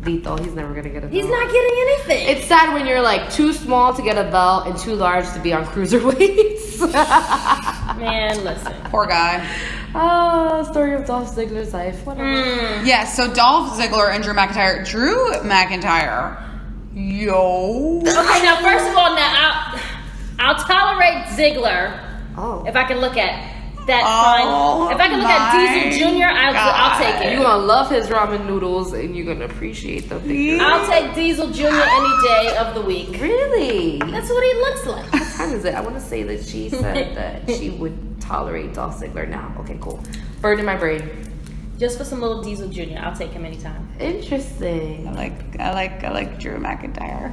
Lethal. He's never gonna get a belt. He's not getting anything. It's sad when you're like too small to get a belt and too large to be on cruiserweights. Man, listen. Poor guy. Oh, story of Dolph Ziggler's life. Whatever. Yeah, so Dolph Ziggler and Drew McIntyre. Yo. Okay, now first of all, I'll tolerate Ziggler if I can look at that fine. If I can look at Diesel Jr., I'll take it. You're gonna love his ramen noodles and you're gonna appreciate them. I'll take Diesel Jr. any day of the week. Really? That's what he looks like. What time is it? I want to say that she said that she would tolerate Dolph Ziggler now. Okay, cool. Bird in my brain. Just for some little Diesel Jr., I'll take him anytime. Interesting. I like Drew McIntyre.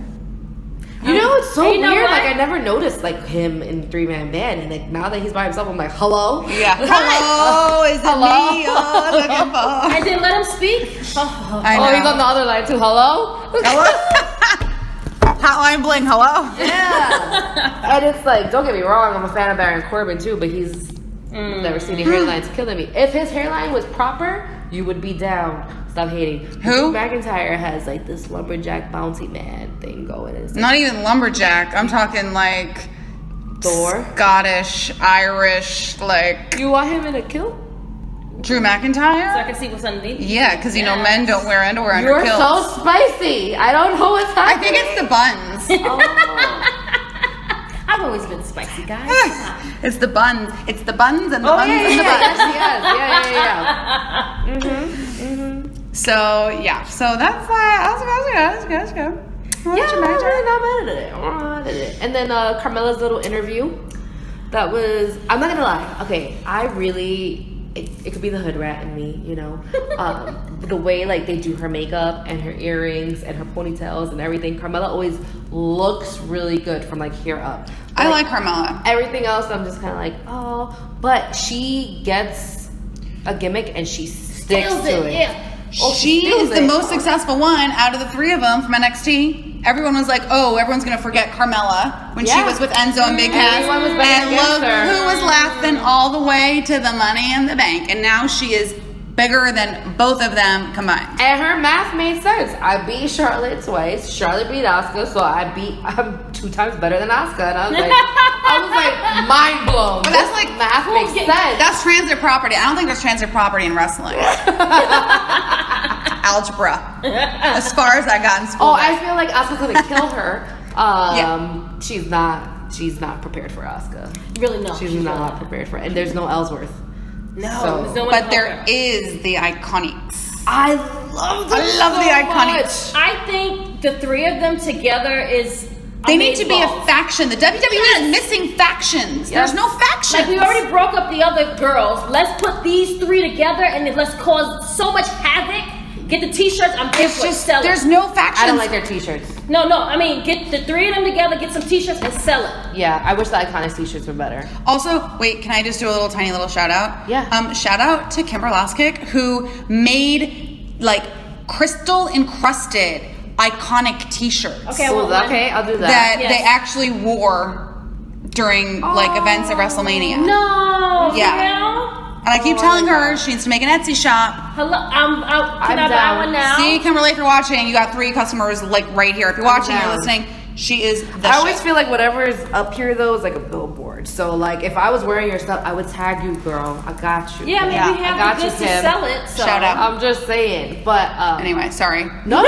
You know, it's so weird. What? Like I never noticed like him in 3-man band, and like now that he's by himself, I'm like, hello. Yeah. Hello. Is it me? Oh, looking for. I didn't let him speak. He's on the other line too. Hello. Hotline bling. Hello. Yeah. And it's like, don't get me wrong, I'm a fan of Baron Corbin too, but he's never seen the hairline's killing me. If his hairline was proper, you would be down. Stop hating. Who? McIntyre has like this lumberjack bounty man thing going. It's not even lumberjack. I'm talking like Thor, Scottish, Irish. Like you want him in a kilt? Drew McIntyre? So I can see what's underneath. Yeah, because you know men don't wear underwear under kilts. You're so spicy. I don't know what's happening. I think it's the buns. I've always been spicy, guys. It's the buns. It's the buns and the buns and the buns. Yeah. So that's good. I'm not mad at it. And then Carmella's little interview. That was. I'm not gonna lie. Okay, I really. It could be the hood rat in me, you know. The way like they do her makeup and her earrings and her ponytails and everything. Carmella always looks really good from like here up. But, I like Carmella. Everything else, I'm just kind of like, oh. But she gets a gimmick and she sticks to it. Yeah. She is the most successful one out of the three of them from NXT. Everyone was like, oh, everyone's going to forget Carmella when she was with Enzo and Big Cass. And look who was laughing all the way to the Money in the Bank. And now she is bigger than both of them combined. And her math made sense. I beat Charlotte twice. Charlotte beat Asuka, so I'm 2 times better than Asuka. And I was like mind blown. But that's like math makes sense. That's transit property. I don't think there's transit property in wrestling. Algebra. As far as I got in school. Oh, I feel like Asuka's gonna kill her. She's not prepared for Asuka. Really, no. She's not prepared for it. And there's no Ellsworth. No, but there is the Iconics. I love the Iconics. I think the three of them together is They need to be a faction. The WWE is missing factions. There's no factions. Like, we already broke up the other girls. Let's put these three together and then let's cause so much havoc. Get the t-shirts. I'm there for sell it. There's no factions. I don't like their t-shirts. No. I mean, get the three of them together, get some t-shirts and sell it. Yeah, I wish the Iconics t-shirts were better. Also, wait, can I just do a tiny little shout out? Yeah. Shout out to Kimber Laskick, who made like crystal encrusted iconic t-shirts. Okay, I'll do that. That they actually wore during like events at WrestleMania. No. Yeah. And I keep telling her she needs to make an Etsy shop. Hello, can I buy one now? See, Kimberly, if you're watching, you got 3 customers like right here. If you're watching, you're listening. She is the I always feel like whatever is up here though is like a billboard. So like if I was wearing your stuff, I would tag you, girl. I got you. Yeah, maybe we have the goods to sell it. So. Shout out. I'm just saying. But anyway, sorry. No.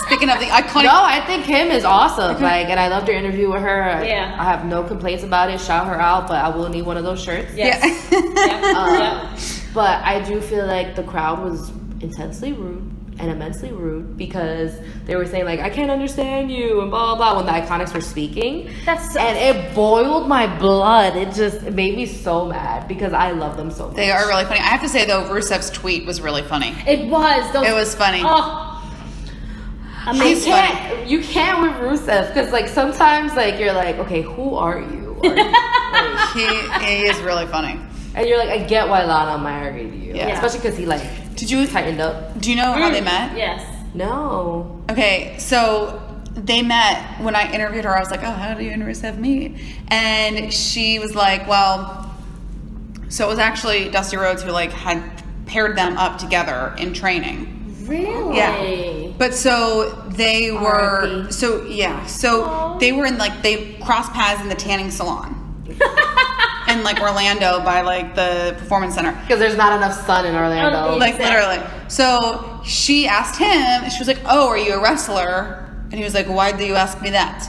Speaking of the iconic. No, I think Kim is awesome. Like, and I loved your interview with her. Yeah. I have no complaints about it. Shout her out, but I will need one of those shirts. Yes. Yeah. But I do feel like the crowd was intensely rude and immensely rude because they were saying like, I can't understand you and blah blah blah when the Iconics were speaking. And it boiled my blood. It made me so mad because I love them so much. They are really funny. I have to say though, Rusev's tweet was really funny. It was. It was funny. Oh. Amazing. You can't with Rusev because like sometimes like you're like, okay, who are you? Like, he is really funny. And you're like, I get why Lana married you. Yeah. Especially because he like tightened up. Do you know how they met? Yes. No. Okay, so they met when I interviewed her. I was like, oh, how do you and Rusev meet? And she was like, well, so it was actually Dusty Rhodes who like had paired them up together in training. Really? Yeah. But so they were, they were in like, they crossed paths in the tanning salon. In like Orlando by like the Performance Center. Because there's not enough sun in Orlando. Like literally. So she asked him, and she was like, oh, are you a wrestler? And he was like, why do you ask me that?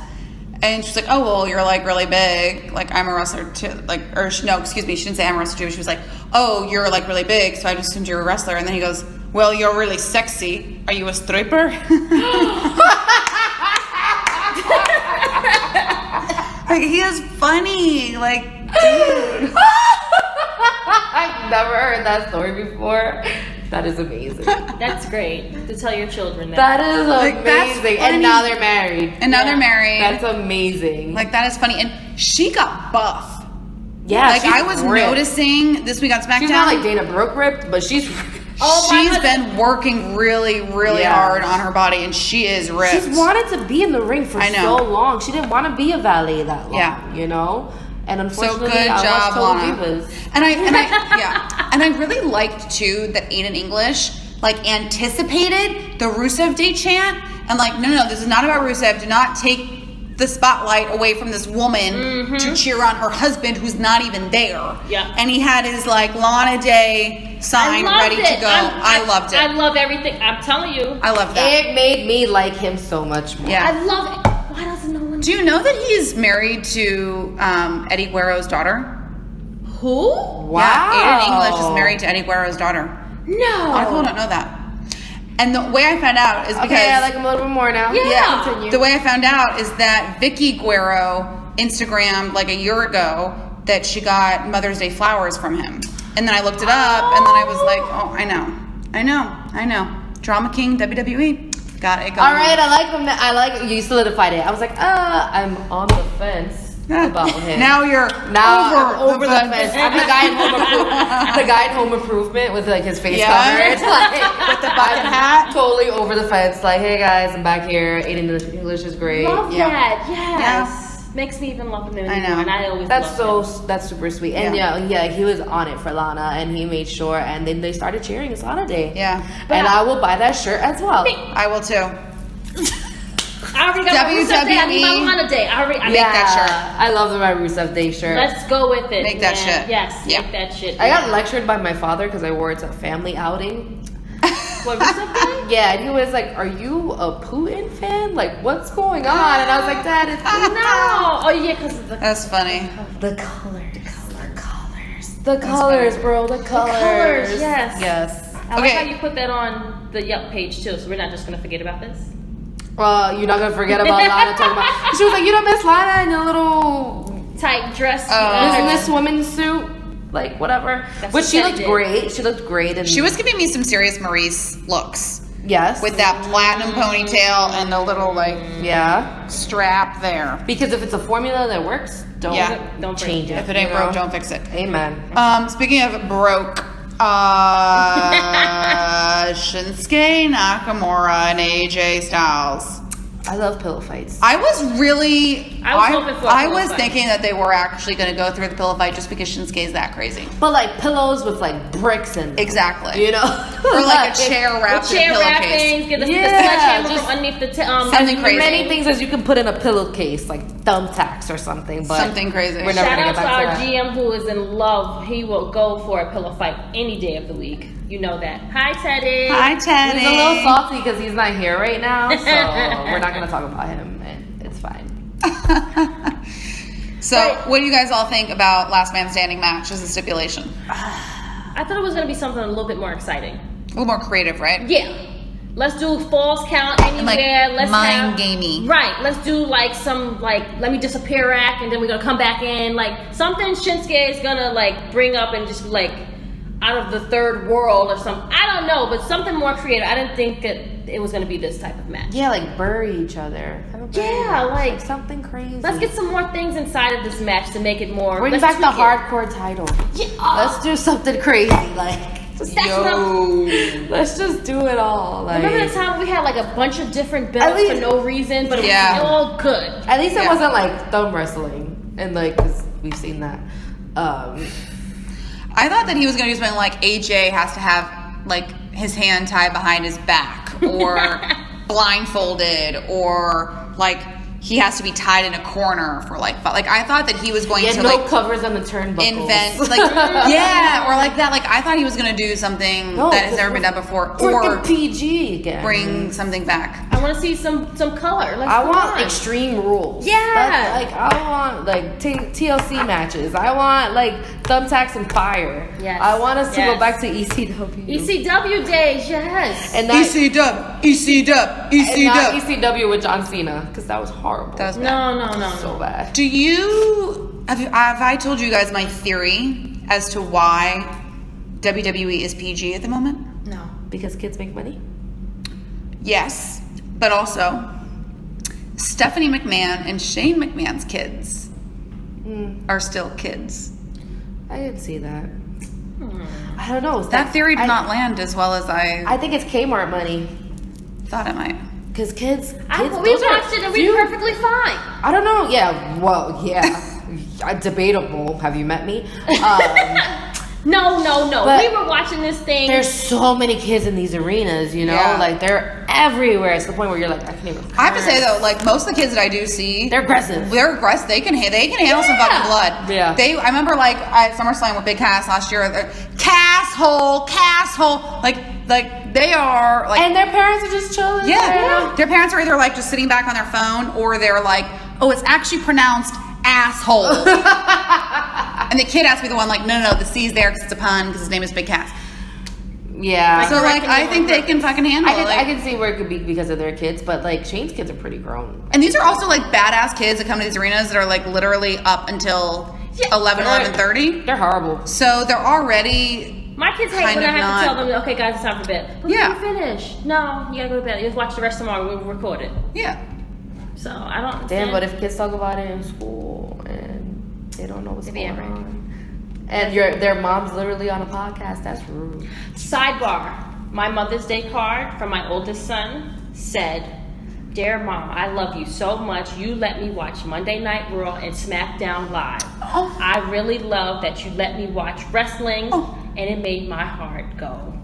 And she's like, oh, well, you're like really big. Like I'm a wrestler too. She didn't say I'm a wrestler too. She was like, oh, you're like really big. So I just assumed you're a wrestler. And then he goes, well, you're really sexy. Are you a stripper? Like he is funny. Like, dude. I've never heard that story before. That is amazing. That's great to tell your children that is amazing. And now they're married. They're married. That's amazing. Like that is funny. And she got buff. Yeah, like I was noticing this week on SmackDown. She's not like Dana Brooke ripped, but she's been working really, really hard on her body, and she is ripped. She's wanted to be in the ring for so long. She didn't want to be a valet that long, you know? And unfortunately, so good job, Lana. Divas. And I really liked too that Aiden English like anticipated the Rusev Day chant and like, no, this is not about Rusev. Do not take the spotlight away from this woman to cheer on her husband who's not even there. Yeah. And he had his like Lana Day sign ready to go. I loved it. I love everything. I'm telling you. I love that. It made me like him so much more. Yeah. I love it. Why doesn't no one? Do you know that he's married to Eddie Guerrero's daughter? Who? Wow. Yeah, Aiden English is married to Eddie Guerrero's daughter. No. A lot of people don't know that. And the way I found out is because... Okay, I like him a little bit more now. Yeah. Continue. The way I found out is that Vicky Guerrero Instagrammed like a year ago that she got Mother's Day flowers from him. And then I looked it up, and then I was like, oh, I know. Drama King, WWE. Got it going. All right, I like you solidified it. I was like, I'm on the fence about him. Now I'm over the fence. I'm the guy in Home Improvement with like his face covered, like, with the bucket hat. Totally over the fence. Like, hey guys, I'm back here. Aiden English is great. Love that. Yes. Yeah. Makes me even love him more. I know. And I always that's super sweet. And yeah, he was on it for Lana, and he made sure. And then they started cheering. It's Lana Day. Yeah. And I will buy that shirt as well. I will too. I already got my Rusev Day. I need my Lana Day. I make that shirt. I love my Rusev Day shirt. Let's go with it. Make that shit. Yes, make that shit. I got lectured by my father because I wore it to a family outing. What, Rusev Day? Yeah, and he was like, "Are you a Putin fan? Like, what's going on?" And I was like, "Dad, it's no." Oh yeah, because that's funny. The colors, the colors, bro, the colors. Yes. Yes. I like how you put that on the Yelp page too. So we're not just gonna forget about this. You're not gonna forget about Lana talking about. She was like, you don't miss Lana in a little tight dress, Miss Woman suit, like whatever. But she looked great. She looked great, and she was giving me some serious Maurice looks. Yes, with that platinum ponytail and the little strap there. Because if it's a formula that works, don't change it. If it ain't broke, don't fix it. Amen. Speaking of broke, Shinsuke Nakamura and AJ Styles. I love pillow fights. I was hoping for I was thinking that they were actually going to go through the pillow fight just because Shinsuke is that crazy. But like pillows with like bricks and exactly, you know, or like a chair wrapped in a pillowcase. Get the sledgehammer from underneath the something crazy. Many things as you can put in a pillowcase, like thumbtacks or something. But something crazy. We're never Shout out to our GM who is in love. He will go for a pillow fight any day of the week. You know that. Hi, Teddy. Hi, Teddy. He's a little salty because he's not here right now, so we're not going to talk about him, and it's fine. So, what do you guys all think about Last Man Standing match as a stipulation? I thought it was going to be something a little bit more exciting. A little more creative, right? Yeah. Let's do false count anywhere. Let's mind gamey. Right. Let's do like some let me disappear act, and then we're gonna come back in. Like something Shinsuke is gonna bring up and just out of the third world or something. I don't know, but something more creative. I didn't think that it was gonna be this type of match. Yeah, bury each other. Yeah, something crazy. Let's get some more things inside of this match to make it more. Bring back the hardcore title. Yeah. Let's do something crazy let's just do it all. Remember the time we had a bunch of different belts for no reason, but it was all good. At least it wasn't thumb wrestling, and because we've seen that. I thought that he was going to do something AJ has to have his hand tied behind his back, or blindfolded, or he has to be tied in a corner for I thought that he was going to no covers on the turnbuckles. Invent or that. I thought he was going to do something that has never been done before, or PG again. Bring something back. I want to see some color. I want extreme rules. Yeah. I want TLC matches. I want thumbtacks and fire. Yes. I want us to go back to ECW. ECW days, yes. And not ECW with John Cena, because that was horrible. That was bad. No. So bad. Do you have I told you guys my theory as to why WWE is PG at the moment? No. Because kids make money? Yes, but also Stephanie McMahon and Shane McMahon's kids are still kids. I didn't see that. I don't know. That theory did not land as well as I think it's Kmart money. Thought it might. Because kids we watched it and we were perfectly fine. I don't know. Yeah. Well, yeah. Debatable. Have you met me? No. But we were watching this thing. There's so many kids in these arenas, you know? Yeah. They're everywhere. It's the point where you're I can't even curse. I have to say though, most of the kids that I do see, they're aggressive. They can handle some fucking blood. Yeah. I remember at SummerSlam with Big Cass last year, Cass hole. They are and their parents are just chilling. Yeah. Their parents are either just sitting back on their phone, or they're oh, it's actually pronounced asshole. And the kid asked me the one no, the C's there because it's a pun because his name is Big Cass. Yeah. So I think they can fucking handle it. I can see where it could be because of their kids, but Shane's kids are pretty grown. And these are also badass kids that come to these arenas that are literally up until 11:30. They're horrible. So they're already. My kids hate when I have to tell them, okay, guys, it's time for bed. But yeah. We're finished. No, you gotta go to bed. You watch the rest tomorrow. We'll record it. Yeah. So I don't understand. Damn, but if kids talk about it in school and they don't know what's going on, and their mom's literally on a podcast, that's rude. Sidebar: my Mother's Day card from my oldest son said, "Dear Mom, I love you so much. You let me watch Monday Night Raw and SmackDown Live. Oh. I really love that you let me watch wrestling, and it made my heart go."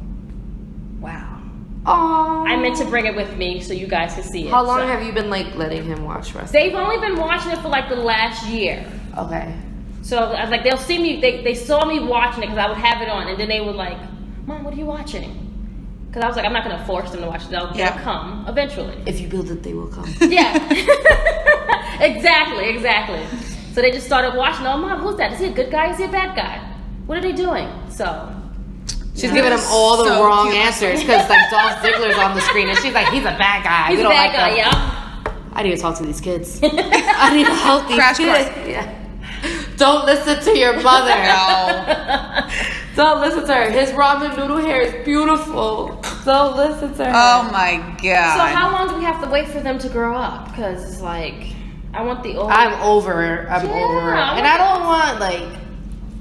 Wow. Oh. I meant to bring it with me so you guys could see it. How long have you been letting him watch wrestling? They've only been watching it for the last year. Okay. So I was they'll see me. They saw me watching it because I would have it on, and then they would "Mom, what are you watching?" Because I was I'm not going to force them to watch it. They'll come eventually. If you build it, they will come. Yeah. Exactly. So they just started watching. Oh, Mom, who's that? Is he a good guy? Is he a bad guy? What are they doing? So She's giving him all the wrong answers because like Dolph Ziggler's on the screen and she's like, he's a bad guy. He's we a don't bad like guy, him. Yeah. I need to talk to these kids. I need to help these Crash kids. course. Yeah. Don't listen to your mother. No. Don't listen to her. His ramen noodle hair is beautiful. Don't listen to her. Oh my god. So how long do we have to wait for them to grow up? Because it's like, I want the old. I'm over it. Yeah, And I don't want like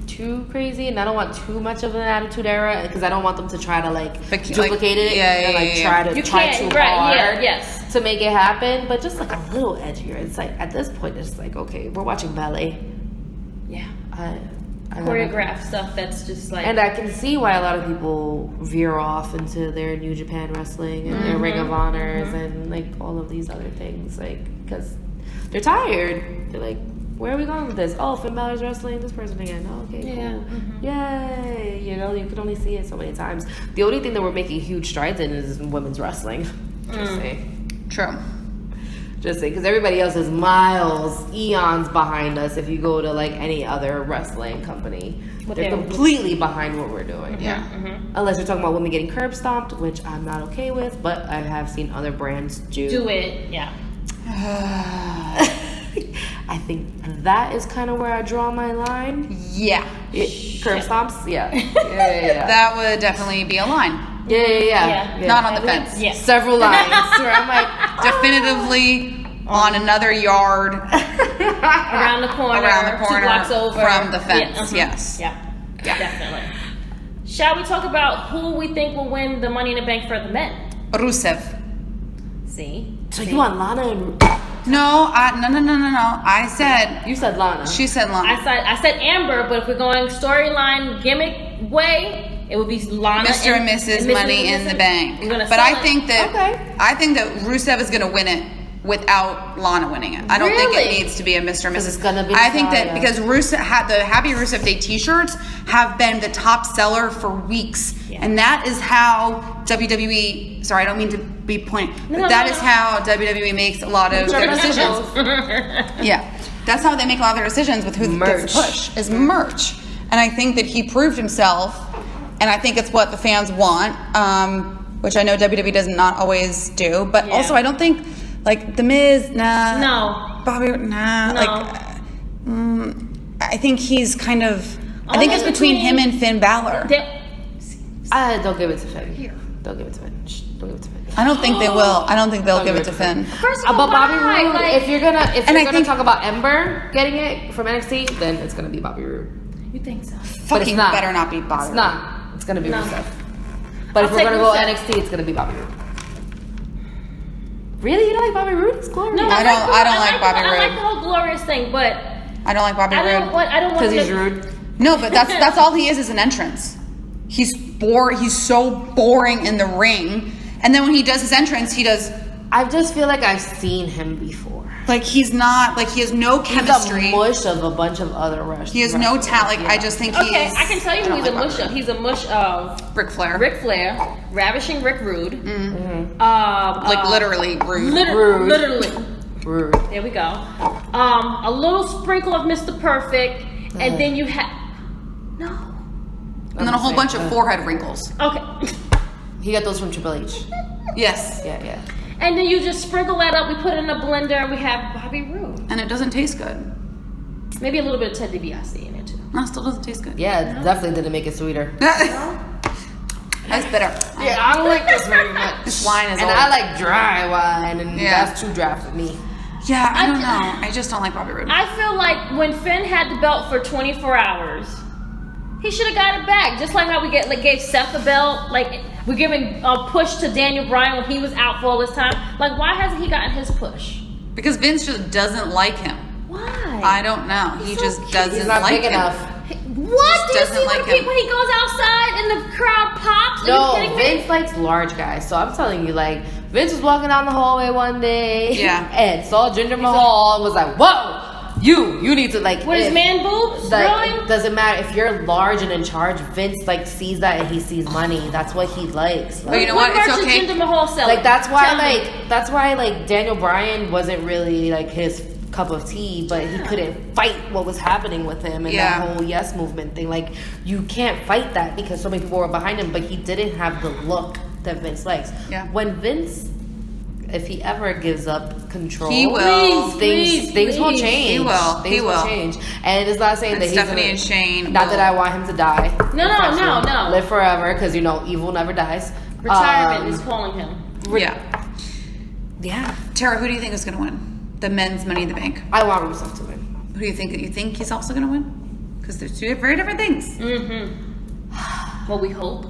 too crazy, and I don't want too much of an attitude era because I don't want them to try to like duplicate it and try too hard to make it happen. But just like a little edgier. It's like at this point, it's like okay, we're watching ballet. Yeah. I choreographed stuff that's just like. And I can see why a lot of people veer off into their New Japan wrestling and their Ring of Honors and like all of these other things, like because they're tired. They're like, where are we going with this? Oh, Finn Balor's wrestling this person again. Oh, okay, cool. Yay! You know, you can only see it so many times. The only thing that we're making huge strides in is women's wrestling. Just say. True. Just say, because everybody else is miles, eons behind us. If you go to like any other wrestling company, they're completely behind what we're doing. Yeah. Unless you're talking about women getting curb stomped, which I'm not okay with, but I have seen other brands do it. Yeah. I think that is kind of where I draw my line. Yeah. Curb stomps? Yeah. That would definitely be a line. Yeah. Not on the fence. Yeah. Several lines where I'm like, definitively on another yard. Around the corner. 2 blocks over. From the fence, yes. Yeah, definitely. Shall we talk about who we think will win the Money in the Bank for the men? Rusev. See? so you want Lana and... No. I said... You said Lana. She said Lana. I said Amber, but if we're going storyline gimmick way, it would be Lana Mr. and Mrs. Money in the Bank. But I think that Rusev is going to win it without Lana winning it. I don't think it needs to be a Mr. and Mrs. It's gonna be I think that because Rusev the Happy Rusev Day t-shirts have been the top seller for weeks. And that is how WWE, sorry, I don't mean to be pointing, but that is how WWE makes a lot of their decisions. Yeah. That's how they make a lot of their decisions with who gets the push, is merch. And I think that he proved himself, and I think it's what the fans want, which I know WWE does not always do. But also, I don't think, like, The Miz, nah. No. Bobby, nah. No. Like, I think he's kind of, I think it's between him and Finn Balor. Don't give it to Finn. Don't give it to Finn. Don't give it to Finn. I don't think they will. I don't think they'll give it to Finn. First of all, But Bobby Roode, like, if you're gonna talk about Ember getting it from NXT, then it's gonna be Bobby Roode. You think so? Fucking better not be Bobby. It's not. It's gonna be Rusev. But if we're gonna go NXT, it's gonna be Bobby Roode. Really, you don't like Bobby Roode? It's glorious. No, I don't like Bobby Roode. I like the whole glorious thing, but I don't like Bobby Roode. I don't want Because he's rude. No, but that's all he is an entrance. He's so boring in the ring. And then when he does his entrance, he does... I just feel like I've seen him before. Like, he's not... Like, he has no chemistry. He's a mush of a bunch of other wrestlers. He has no talent. Like, I just think he's... Okay, I can tell you who he's a mush of. He's a mush of... Ric Flair. Ravishing Rick Rude. Like, literally rude. Literally. Rude. There we go. A little sprinkle of Mr. Perfect. And then you have... No. And then a whole bunch of forehead wrinkles. Okay. He got those from Triple H. Yes. Yeah. And then you just sprinkle that up. We put it in a blender, and we have Bobby Roode. And it doesn't taste good. Maybe a little bit of Ted DiBiase in it too. No, it still doesn't taste good. Yeah, it definitely didn't make it sweeter. That's bitter. Yeah, I don't like this very much. This wine is and old. I like dry wine, and that's too dry for me. Yeah, I don't know. I just don't like Bobby Roode. I feel like when Finn had the belt for 24 hours, he should have got it back. Just like how we gave Seth the belt. Like, we're giving a push to Daniel Bryan when he was out for all this time. Like, why hasn't he gotten his push? Because Vince just doesn't like him. Why? I don't know. He just doesn't He's not like big him. enough. What? Do you doesn't see like when him. he goes outside and the crowd pops? No, Are you kidding me? Vince likes large guys. So I'm telling you, like, Vince was walking down the hallway one day. Yeah. And saw Jinder Mahal and was like, whoa, you need to, like... With his man boobs? Like, Really? it doesn't matter. If you're large and in charge, Vince, like, sees that and he sees money. That's what he likes. But you know what? What It's merch is okay. Jinder Mahal selling? Like, that's why, Tell me. like, Daniel Bryan wasn't really, like, his cup of tea, but he couldn't fight what was happening with him and that whole yes movement thing. Like, you can't fight that because so many people were behind him, but he didn't have the look that Vince likes. Yeah. When Vince, if he ever gives up control, he will. Things will change. Things will change. And it's not saying that he's Stephanie and Shane. Not that I want him to die. No. Live forever, because evil never dies. Retirement is calling him. Yeah. Tara, who do you think is going to win the men's Money in the Bank? I want Rusev to win. Who do you think? You think he's also going to win? Because they're two very different things. Well, we hope.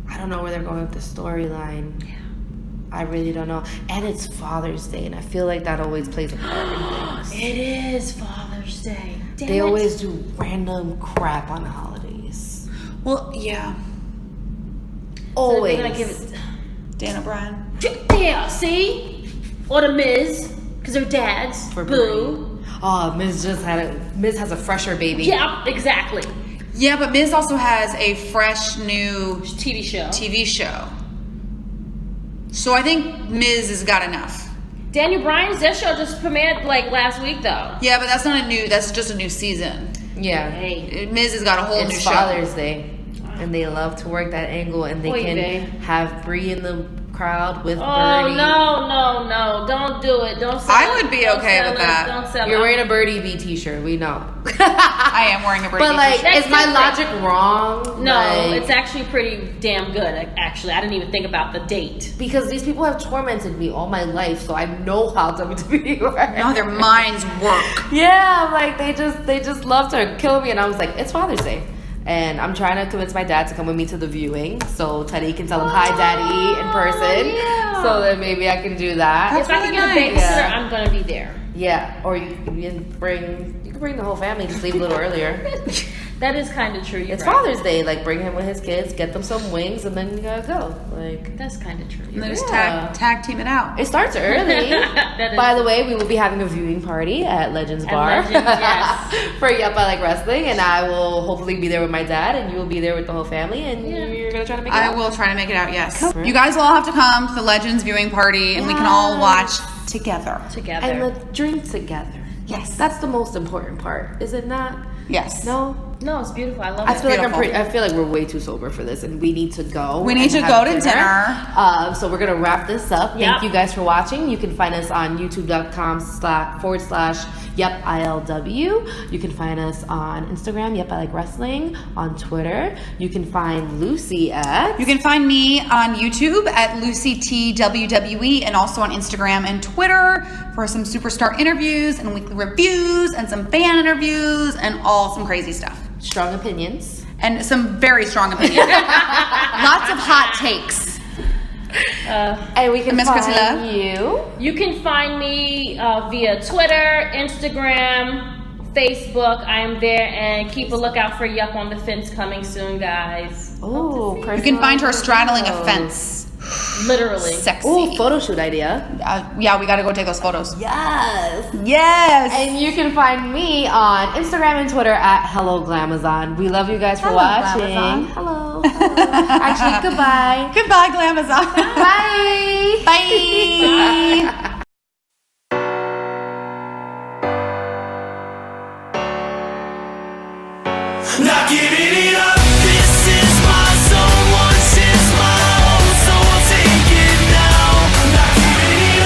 I don't know where they're going with the storyline. Yeah. I really don't know. And it's Father's Day, and I feel like that always plays a part in things. It is Father's Day. They always do random crap on holidays. Well, yeah. Always. So they're gonna give it Dan O'Brien. Yeah, see? Or the Miz, because they're dads. For Boo. Oh, Miz has a fresher baby. Yeah, exactly. Yeah, but Miz also has a fresh new TV show. So I think Miz has got enough. Daniel Bryan's that show just premiered like last week though. Yeah, but that's just a new season. Yeah. Hey. Miz has got a whole new show. It's Father's Day. And they love to work that angle, and they can have Brie in the crowd with Birdie. Oh, no. Don't do it. Don't sell I would be okay with that. Don't sell You're wearing a Birdie B t-shirt. We know. I am wearing a Birdie But, like, t-shirt. is my logic wrong? No, like, it's actually pretty damn good, actually. I didn't even think about the date. because these people have tormented me all my life, so I know how WWE works. No, their minds work. Yeah, like, they just love to kill me, and I was like, it's Father's Day. And I'm trying to convince my dad to come with me to the viewing, so Teddy can tell him hi, Daddy, in person. Yeah. So that maybe I can do that. If I can get a babysitter, I'm gonna be there. Yeah, or you can bring the whole family. Just leave a little earlier. That is kind of true. It's Father's Day. Like, bring him with his kids, get them some wings, and then you gotta go. Like, that's kind of true. And then just tag team it out. it starts early. By the way, we will be having a viewing party at Legends Bar yes. for Yup, I Like Wrestling, and I will hopefully be there with my dad, and you will be there with the whole family, and you're gonna try to make it out. I will try to make it out. Yes. You guys will all have to come to the Legends viewing party, and we can all watch together. And let's drink together. Yes. That's the most important part, is it not? Yes. No, it's beautiful. I love I it. feel like I feel like we're way too sober for this, and we need to go. We need to and go have to dinner. So we're gonna wrap this up. Thank you guys for watching. You can find us on youtube.com//YepILW. You can find us on Instagram, Yep I Like Wrestling. On Twitter, you can find Lucy at. You can find me on YouTube at LucyTWWE, and also on Instagram and Twitter for some superstar interviews and weekly reviews and some fan interviews and some crazy stuff. Strong opinions. And some very strong opinions. Lots of hot takes. And we can find you. You can find me via Twitter, Instagram, Facebook. I am there, and keep a lookout for Yup on the Fence coming soon, guys. Oh, you can find her straddling a fence. Literally. Sexy. Oh, photo shoot idea. Yeah, we gotta go take those photos. Yes. And you can find me on Instagram and Twitter at Hello Glamazon. We love you guys for watching. Glamazon. Hello. Actually, goodbye. Goodbye, Glamazon. Bye. Bye. Not giving it